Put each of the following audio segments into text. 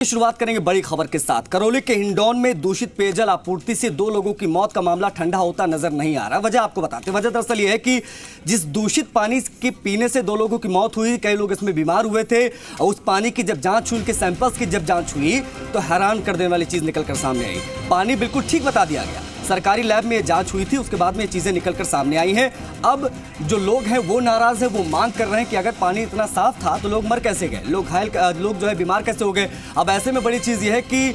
शुरुआत करेंगे बड़ी खबर के साथ। करौली के हिंडौन में दूषित पेयजल आपूर्ति से 2 लोगों की मौत का मामला ठंडा होता नजर नहीं आ रहा। वजह आपको बताते हैं। वजह दरअसल यह है कि जिस दूषित पानी के पीने से 2 लोगों की मौत हुई, कई लोग इसमें बीमार हुए थे और उस पानी की जब जांच हुई, उनके सैंपल्स की जब जांच हुई तो हैरान कर देने वाली चीज निकलकर सामने आई। पानी बिल्कुल ठीक बता दिया गया, सरकारी लैब में ये जांच हुई थी, उसके बाद में ये चीजें निकलकर सामने आई हैं। अब जो लोग हैं वो नाराज हैं, वो मांग कर रहे हैं कि अगर पानी इतना साफ था तो लोग मर कैसे गए, लोग जो है बीमार कैसे हो गए। अब ऐसे में बड़ी चीज ये है कि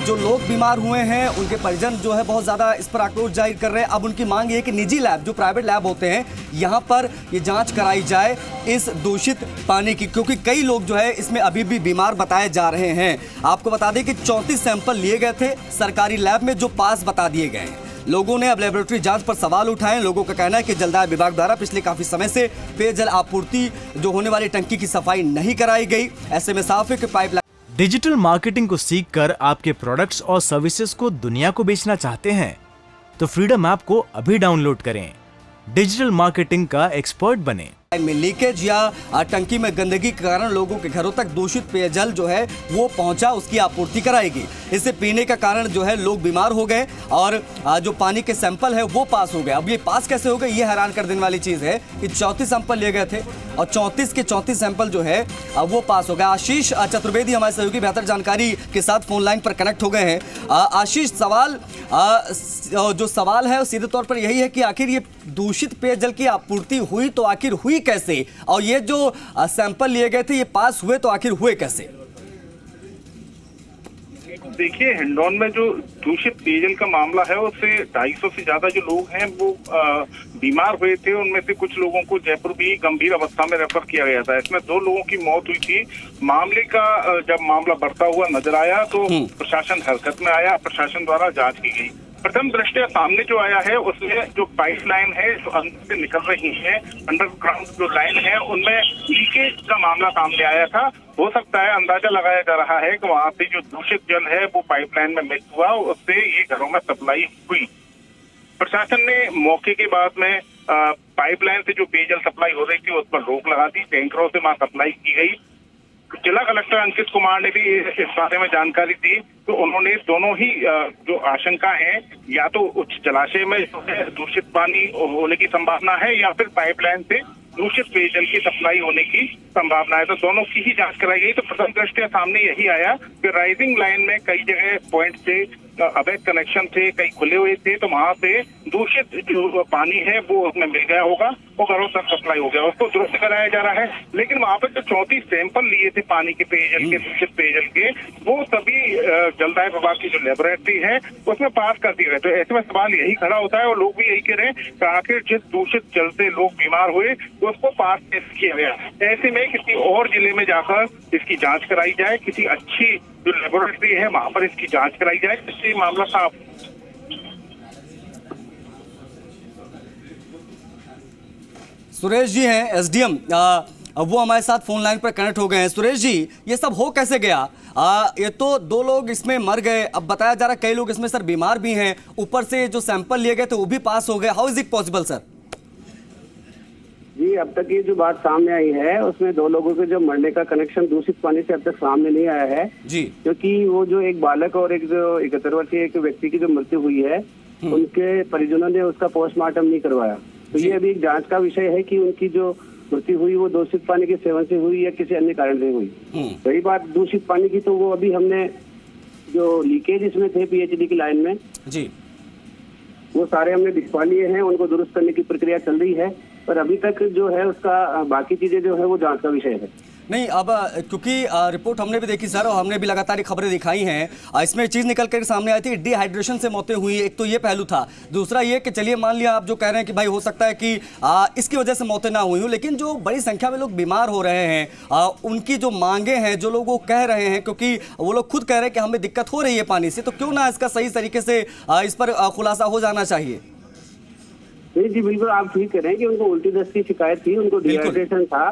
जो लोग बीमार हुए हैं उनके परिजन जो है बहुत ज्यादा इस पर आक्रोश जाहिर कर रहे हैं। अब उनकी मांग ये है कि निजी लैब, जो प्राइवेट लैब होते हैं, यहाँ पर ये जांच कराई जाए इस दूषित पानी की, क्योंकि कई लोग जो है इसमें अभी भी बीमार बताए जा रहे हैं। आपको बता दें कि 34 सैंपल लिए गए थे सरकारी लैब में, जो पास बता दिए गए हैं। लोगों ने अब लेबोरेटरी जांच पर सवाल उठाए। लोगों का कहना है कि जलदाय विभाग द्वारा पिछले काफी समय से पेयजल आपूर्ति जो होने वाली टंकी की सफाई नहीं कराई गई। ऐसे में साफ है कि पाइपलाइन। डिजिटल मार्केटिंग को सीखकर आपके प्रोडक्ट्स और सर्विसेज को दुनिया को बेचना चाहते हैं तो फ्रीडम ऐप को अभी डाउनलोड करें। डिजिटल मार्केटिंग का एक्सपर्ट बने। में लीकेज या टंकी में गंदगी के कारण लोगों के घरों तक दूषित पेयजल जो है वो पहुंचा, उसकी आपूर्ति कराएगी। इससे पीने का कारण जो है लोग बीमार हो गए और जो पानी के सैंपल है वो पास हो गए। अब ये पास कैसे हो गए, ये हैरान कर देने वाली चीज है कि 34 सैंपल लिए गए थे और 34 के 34 सैंपल जो है वो पास हो गए। आशीष चतुर्वेदी हमारे सहयोगी बेहतर जानकारी के साथ फोन लाइन पर कनेक्ट हो गए हैं। आशीष, जो सवाल है सीधे तौर पर यही है कि आखिर ये दूषित पेयजल की आपूर्ति हुई तो आखिर हुई कैसे, और ये जो सैंपल लिए गए थे ये पास हुए तो आखिर हुए कैसे? देखिए, हिंडौन में जो दूषित पेयजल का मामला है उससे 250 से ज्यादा जो लोग हैं वो बीमार हुए थे। उनमें से कुछ लोगों को जयपुर भी गंभीर अवस्था में रेफर किया गया था। इसमें 2 लोगों की मौत हुई थी। मामले का जब मामला बढ़ता हुआ नजर आया तो प्रशासन हरकत में आया, प्रशासन द्वारा जांच की गई। प्रथम दृष्टया सामने जो आया है उसमें जो पाइपलाइन है जो अंदर से निकल रही है, अंडरग्राउंड जो लाइन है, उनमें लीकेज का मामला सामने आया था। हो सकता है, अंदाजा लगाया जा रहा है कि वहां से जो दूषित जल है वो पाइपलाइन में मिक्स हुआ, उससे ये घरों में सप्लाई हुई। प्रशासन ने मौके के बाद में पाइपलाइन से जो पेयजल सप्लाई हो रही थी उस पर रोक लगा दी, टैंकरों से वहां सप्लाई की गई। जिला कलेक्टर अंकित कुमार ने भी इस बारे में जानकारी दी तो उन्होंने दोनों ही जो आशंका है, या तो उच्च जलाशय में जो है दूषित पानी होने की संभावना है या फिर पाइपलाइन से दूषित पेयजल की सप्लाई होने की संभावना है, तो दोनों की ही जांच कराई गई। तो प्रथम दृष्टया सामने यही आया कि राइजिंग लाइन में कई जगह पॉइंट से अवैध कनेक्शन थे, कई खुले हुए थे, तो वहां से दूषित जो पानी है वो उसमें मिल गया होगा, वो घरों तक सप्लाई हो गया, उसको दुरुस्त कराया जा रहा है। लेकिन वहां पर जो 34 सैंपल लिए थे पानी के पेयजल के, दूषित पेयजल के, वो सभी जलदाय विभाग की जो लेबोरेटरी है उसमें पास कर दिए गए। तो ऐसे में सवाल यही खड़ा होता है और लोग भी यही कह रहे हैं कि आखिर जिस दूषित जल से लोग बीमार हुए उसको पास किया गया। ऐसे में किसी और जिले में जाकर इसकी जांच कराई जाए, किसी अच्छी जो लेबोरेटरी है वहां पर इसकी जांच कराई जाए, जिससे मामला साफ। सुरेश जी हैं एसडीएम, वो हमारे साथ फोन लाइन पर कनेक्ट हो गए हैं। सुरेश जी, ये सब हो कैसे गया? ये तो 2 लोग इसमें मर गए, अब बताया जा रहा है कई लोग इसमें सर बीमार भी हैं, ऊपर से जो सैंपल लिए गए थे वो भी पास हो गए। How is it possible sir? जी, अब तक ये जो बात सामने आई है उसमें 2 लोगों के जो मरने का कनेक्शन दूषित पानी से अब तक सामने नहीं आया है जी, क्योंकि वो जो एक बालक और एक जो 71 वर्षीय एक व्यक्ति की जो मृत्यु हुई है उनके परिजनों ने उसका पोस्टमार्टम नहीं करवाया। तो ये अभी एक जांच का विषय है कि उनकी जो मृत्यु हुई वो दूषित पानी के सेवन से हुई या किसी अन्य कारण से हुई। रही बात दूषित पानी की, तो वो अभी हमने जो लीकेज इसमें थे पीएचडी की लाइन में जी, वो सारे हमने दिखवा लिए हैं, उनको दुरुस्त करने की प्रक्रिया चल रही है, पर अभी तक जो है उसका बाकी चीजें जो है वो जांच का विषय है। नहीं, अब क्योंकि रिपोर्ट हमने भी देखी सर और हमने भी लगातार खबरें दिखाई हैं, इसमें चीज़ निकल कर सामने आई थी डिहाइड्रेशन से मौतें हुई। एक तो ये पहलू था, दूसरा ये कि चलिए मान लिया आप जो कह रहे हैं कि भाई हो सकता है कि इसकी वजह से मौतें ना हुई हो, लेकिन जो बड़ी संख्या में लोग बीमार हो रहे हैं, उनकी जो मांगे हैं, जो लोग वो कह रहे हैं, क्योंकि वो लोग खुद कह रहे हैं कि हमें दिक्कत हो रही है पानी से, तो क्यों ना इसका सही तरीके से इस पर खुलासा हो जाना चाहिए। नहीं जी, बिल्कुल आप ठीक कह रहे हैं कि उनको उल्टी दस्त की शिकायत थी, उनको डिहाइड्रेशन था,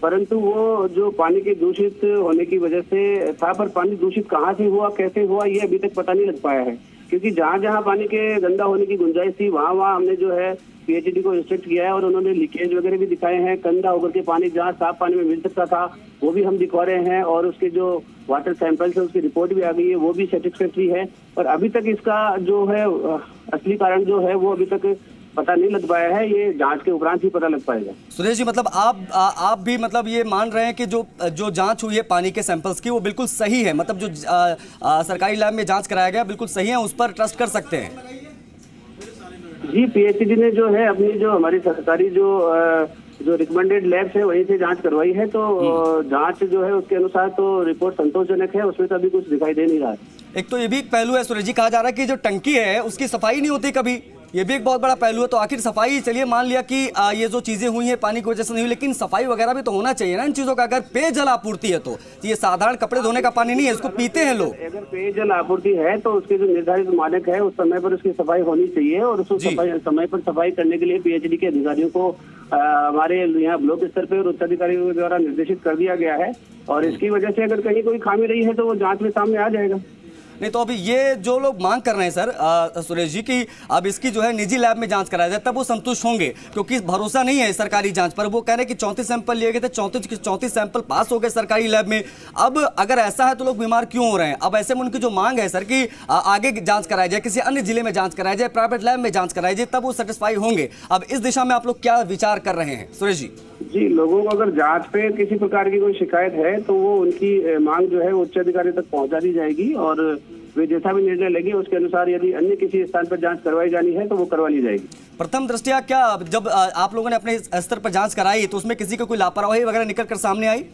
परंतु वो जो पानी के दूषित होने की वजह से था, पर पानी दूषित कहाँ से हुआ, कैसे हुआ, ये अभी तक पता नहीं लग पाया है। क्योंकि जहाँ जहाँ पानी के गंदा होने की गुंजाइश थी वहाँ हमने जो है पीएचईडी को इंस्ट्रक्ट किया है और उन्होंने लीकेज वगैरह भी दिखाए हैं। गंदा होकर के पानी जहाँ साफ पानी में मिल सकता था वो भी हम दिखा रहे हैं और उसके जो वाटर सैंपल्स है उसकी रिपोर्ट भी आ गई है, वो भी सेटिस्फैक्ट्री है। और अभी तक इसका जो है असली कारण जो है वो अभी तक पता नहीं लग पाया है, ये जांच के उपरांत ही पता लग पाएगा। सुरेश जी, मतलब आप भी मतलब ये मान रहे हैं कि जो जांच हुई है पानी के सैंपल्स की वो बिल्कुल सही है, मतलब जो सरकारी लैब में जांच कराया गया बिल्कुल सही है, उस पर ट्रस्ट कर सकते हैं? जी, पीएचईडी ने जो है अपनी जो हमारी सरकारी जो रिकमेंडेड लैब्स है वहीं से जांच करवाई है, तो जांच जो है उसके अनुसार तो रिपोर्ट संतोषजनक है, उसमें तो अभी कुछ दिखाई दे नहीं रहा है। एक तो ये भी एक पहलू है सुरेश जी, कहा जा रहा है कि जो टंकी है उसकी सफाई नहीं होती कभी, ये भी एक बहुत बड़ा पहलू है। तो आखिर सफाई, चलिए मान लिया कि ये जो चीजें हुई हैं पानी की वजह से नहीं हुई, लेकिन सफाई वगैरह भी तो होना चाहिए ना इन चीजों का। अगर पेयजल आपूर्ति है तो ये साधारण कपड़े धोने का पानी नहीं है, इसको पीते हैं लोग। अगर पेयजल आपूर्ति है तो उसके जो निर्धारित मानक है उस समय पर उसकी सफाई होनी चाहिए और उसको समय पर सफाई करने के लिए पीएचईडी के अधिकारियों को हमारे यहाँ ब्लॉक स्तर पर और उच्चाधिकारियों द्वारा निर्देशित कर दिया गया है। और इसकी वजह से अगर कहीं कोई खामी रही है तो वो जांच में सामने आ जाएगा। नहीं तो अभी ये जो लोग मांग कर रहे हैं सर सुरेश जी की अब इसकी जो है निजी लैब में जांच कराया जाए तब वो संतुष्ट होंगे, क्योंकि भरोसा नहीं है सरकारी जांच पर। वो कह रहे हैं कि 34 सैंपल लिए गए थे, 34 सैंपल पास हो गए सरकारी लैब में। अब अगर ऐसा है तो लोग बीमार क्यों हो रहे हैं? अब ऐसे में उनकी जो मांग है सर कि आगे जांच कराई जाए, किसी अन्य जिले में जांच कराई जाए, प्राइवेट लैब में जांच कराई जाए, तब वो सेटिस्फाई होंगे। अब इस दिशा में आप लोग क्या विचार कर रहे हैं सुरेश जी? जी, लोगों को अगर जांच पे किसी प्रकार की कोई शिकायत है तो वो उनकी मांग जो है उच्च अधिकारी तक पहुंचा दी जाएगी और वे जैसा भी निर्णय लेंगे उसके अनुसार यदि अन्य किसी स्थान पर जांच करवाई जानी है तो वो करवा ली जाएगी। प्रथम दृष्टया क्या जब आप लोगों ने अपने स्तर पर जांच कराई तो उसमें किसी को कोई लापरवाही वगैरह निकल कर सामने आई?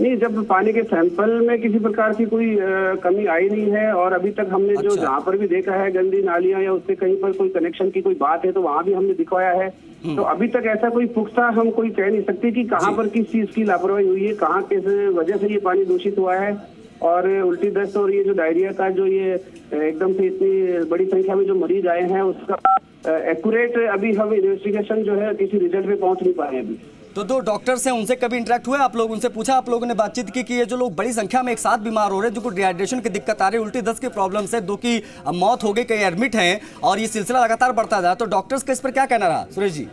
नहीं, जब पानी के सैंपल में किसी प्रकार की कोई कमी आई नहीं है और अभी तक हमने जो जहाँ पर भी देखा है गंदी नालियां या उससे कहीं पर कोई कनेक्शन की कोई बात है तो वहाँ भी हमने दिखवाया है। तो अभी तक ऐसा कोई पुख्ता हम कोई कह नहीं सकते कि कहाँ पर किस चीज की लापरवाही हुई है, कहाँ किस वजह से ये पानी दूषित हुआ है। और उल्टी दस्त और ये जो डायरिया का जो ये एकदम से इतनी बड़ी संख्या में जो मरीज आए हैं उसका एक्यूरेट अभी हम इन्वेस्टिगेशन जो है किसी रिजल्ट पे पहुंच नहीं पाए अभी। तो दो डॉक्टर्स हैं उनसे कभी इंटरेक्ट हुए आप लोग? उनसे पूछा आप लोगों ने, बातचीत की कि ये जो लोग बड़ी संख्या में एक साथ बीमार हो रहे हैं, जो को डिहाइड्रेशन की दिक्कत आ रही है, उल्टी दस्त की प्रॉब्लम से दो की मौत हो गई, कई एडमिट हैं और ये सिलसिला लगातार बढ़ता जा रहा है, तो डॉक्टर्स का इस पर क्या कहना रहा सुरेश जी?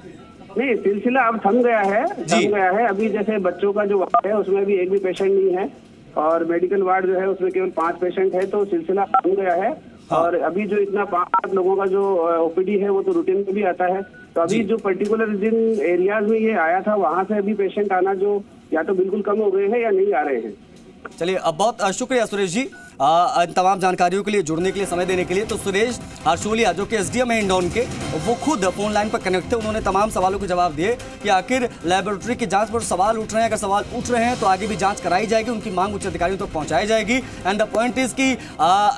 नहीं, सिलसिला अब थम गया है। अभी जैसे बच्चों का जो वार्ड है उसमें भी एक भी पेशेंट नहीं है और मेडिकल वार्ड जो है उसमें केवल 5 पेशेंट है, तो सिलसिला थम गया है। और अभी जो इतना 5 लोगों का जो ओपीडी है वो तो रूटीन में भी आता है, तो अभी जो पर्टिकुलर जिन एरियाज में ये आया था वहां से अभी पेशेंट आना जो या तो बिल्कुल कम हो गए हैं या नहीं आ रहे हैं। चलिए, अब बहुत शुक्रिया सुरेश जी तमाम जानकारियों के लिए, जुड़ने के लिए, समय देने के लिए। तो सुरेश हर्षोलिया जो कि एसडीएम है हिंडौन के, वो खुद फोन लाइन पर कनेक्ट थे, उन्होंने तमाम सवालों के जवाब दिए कि आखिर लेबोरेटरी की जांच पर सवाल उठ रहे हैं, अगर सवाल उठ रहे हैं तो आगे भी जांच कराई जाएगी, उनकी मांग उच्च अधिकारियों तक पहुंचाई जाएगी। एंड द पॉइंट इज कि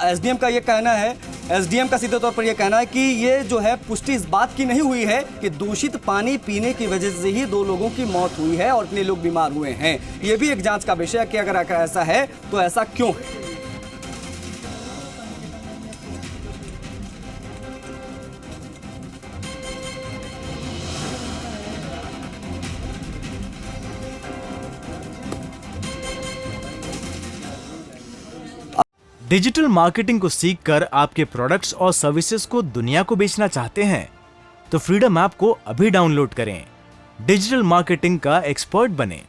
एसडीएम का ये कहना है, एसडीएम का सीधे तौर पर यह कहना है कि ये जो है पुष्टि इस बात की नहीं हुई है कि दूषित पानी पीने की वजह से ही 2 लोगों की मौत हुई है और इतने लोग बीमार हुए हैं। ये भी एक जांच का विषय है कि अगर ऐसा है तो ऐसा क्यों है। डिजिटल मार्केटिंग को सीखकर आपके प्रोडक्ट्स और सर्विसेज को दुनिया को बेचना चाहते हैं तो फ्रीडम ऐप को अभी डाउनलोड करें। डिजिटल मार्केटिंग का एक्सपर्ट बनें।